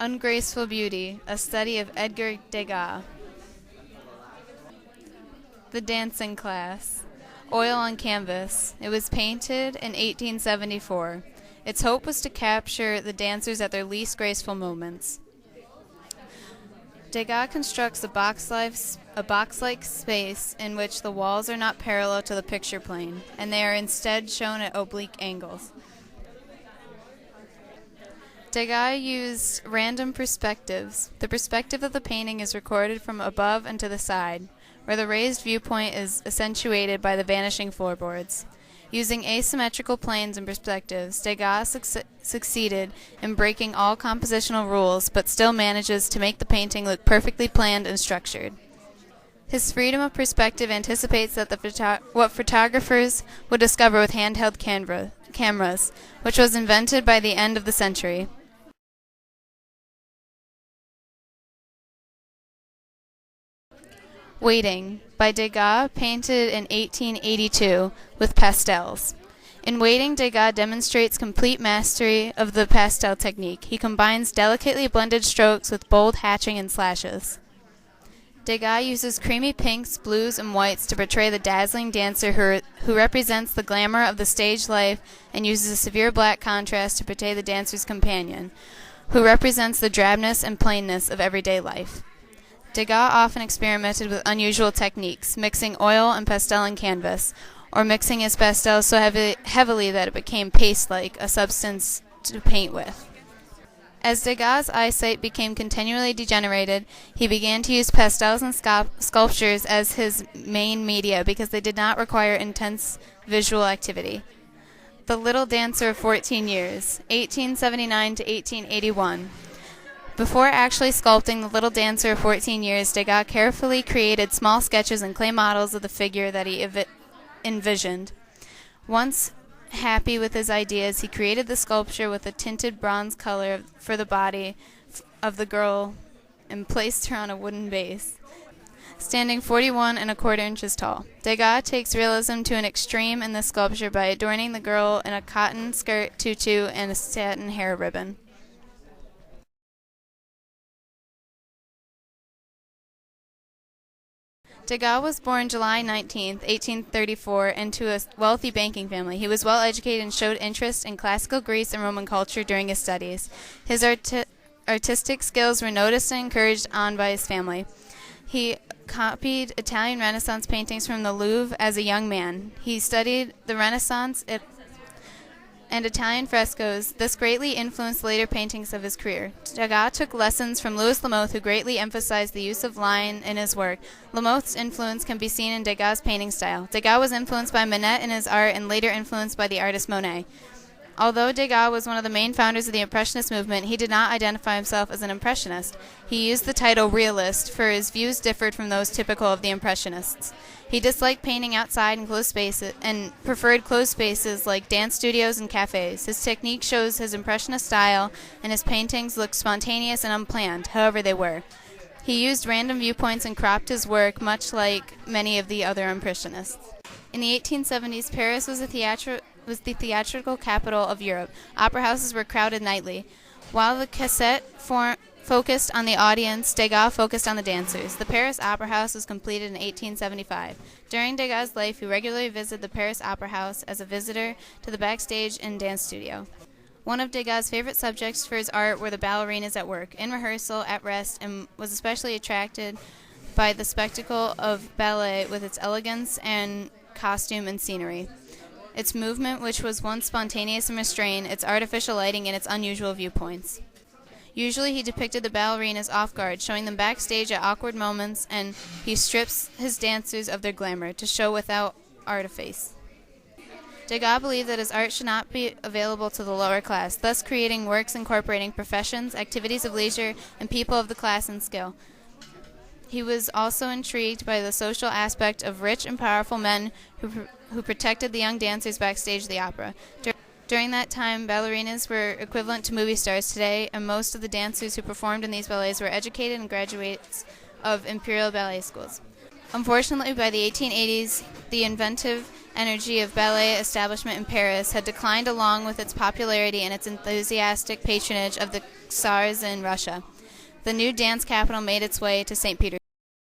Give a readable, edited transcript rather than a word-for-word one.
Ungraceful Beauty, a study of Edgar Degas. The Dancing Class. Oil on canvas. It was painted in 1874. Its hope was to capture the dancers at their least graceful moments. Degas constructs a box-like space in which the walls are not parallel to the picture plane, and they are instead shown at oblique angles. Degas used random perspectives. The perspective of the painting is recorded from above and to the side, where the raised viewpoint is accentuated by the vanishing floorboards. Using asymmetrical planes and perspectives, Degas succeeded in breaking all compositional rules, but still manages to make the painting look perfectly planned and structured. His freedom of perspective anticipates that what photographers would discover with handheld cameras, which was invented by the end of the century. Waiting, by Degas, painted in 1882 with pastels. In Waiting, Degas demonstrates complete mastery of the pastel technique. He combines delicately blended strokes with bold hatching and slashes. Degas uses creamy pinks, blues, and whites to portray the dazzling dancer who represents the glamour of the stage life, and uses a severe black contrast to portray the dancer's companion, who represents the drabness and plainness of everyday life. Degas often experimented with unusual techniques, mixing oil and pastel in canvas, or mixing his pastels so heavily that it became paste-like, a substance to paint with. As Degas' eyesight became continually degenerated, he began to use pastels and sculptures as his main media because they did not require intense visual activity. The Little Dancer of 14 Years, 1879 to 1881. Before actually sculpting the Little Dancer of 14 Years, Degas carefully created small sketches and clay models of the figure that he envisioned. Once happy with his ideas, he created the sculpture with a tinted bronze color for the body of the girl and placed her on a wooden base, standing 41¼ inches tall. Degas takes realism to an extreme in the sculpture by adorning the girl in a cotton skirt, tutu, and a satin hair ribbon. Degas was born July 19, 1834, into a wealthy banking family. He was well educated and showed interest in classical Greece and Roman culture during his studies. His artistic skills were noticed and encouraged on by his family. He copied Italian Renaissance paintings from the Louvre as a young man. He studied the Renaissance and Italian frescoes. This greatly influenced later paintings of his career. Degas took lessons from Louis Lamothe, who greatly emphasized the use of line in his work. Lamothe's influence can be seen in Degas' painting style. Degas was influenced by Manet in his art and later influenced by the artist Monet. Although Degas was one of the main founders of the Impressionist movement, he did not identify himself as an Impressionist. He used the title realist, for his views differed from those typical of the Impressionists. He disliked painting outside in closed spaces and preferred closed spaces like dance studios and cafes. His technique shows his Impressionist style, and his paintings look spontaneous and unplanned, however they were. He used random viewpoints and cropped his work, much like many of the other Impressionists. In the 1870s, Paris was the theatrical capital of Europe. Opera houses were crowded nightly. While the cassette focused on the audience, Degas focused on the dancers. The Paris Opera House was completed in 1875. During Degas' life, he regularly visited the Paris Opera House as a visitor to the backstage and dance studio. One of Degas' favorite subjects for his art were the ballerinas at work, in rehearsal, at rest, and was especially attracted by the spectacle of ballet with its elegance and costume and scenery, its movement, which was once spontaneous and restrained, its artificial lighting, and its unusual viewpoints. Usually he depicted the ballerinas off guard, showing them backstage at awkward moments, and he strips his dancers of their glamour to show without artifice. Degas believed that his art should not be available to the lower class, thus creating works incorporating professions, activities of leisure, and people of the class and skill. He was also intrigued by the social aspect of rich and powerful men who protected the young dancers backstage of the opera. During that time, ballerinas were equivalent to movie stars today, and most of the dancers who performed in these ballets were educated and graduates of imperial ballet schools. Unfortunately, by the 1880s, the inventive energy of ballet establishment in Paris had declined along with its popularity and its enthusiastic patronage of the Tsars in Russia. The new dance capital made its way to St. Petersburg.